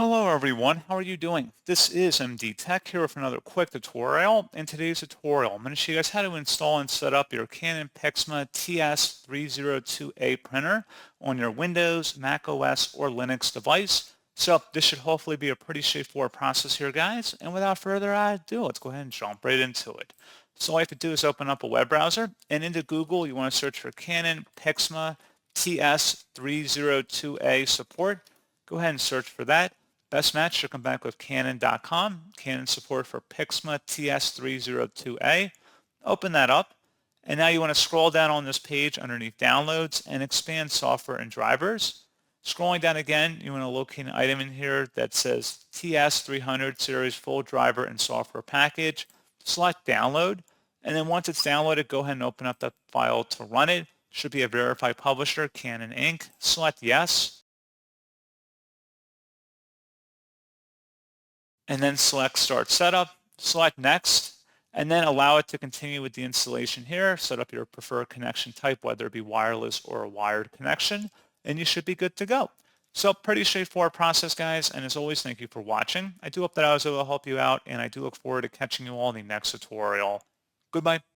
Hello everyone, how are you doing? This is MD Tech here with another quick tutorial. In today's tutorial, I'm going to show you guys how to install and set up your Canon PIXMA TS302a printer on your Windows, macOS, or Linux device. So this should hopefully be a pretty straightforward process here, guys. And without further ado, let's go ahead and jump right into it. So all you have to do is open up a web browser, and into Google, you want to search for Canon PIXMA TS302a support. Go ahead and search for that. Best match should come back with Canon.com, Canon support for PIXMA TS302a. Open that up, and now you want to scroll down on this page underneath Downloads and expand Software and Drivers. Scrolling down again, you want to locate an item in here that says TS300 Series Full Driver and Software Package. Select Download, and then once it's downloaded, go ahead and open up the file to run it. Should be a verified publisher, Canon Inc. Select Yes. And then select Start Setup, select Next, and then allow it to continue with the installation here. Set up your preferred connection type, whether it be wireless or a wired connection, and you should be good to go. So pretty straightforward process, guys, and as always, thank you for watching. I do hope that I was able to help you out, and I do look forward to catching you all in the next tutorial. Goodbye.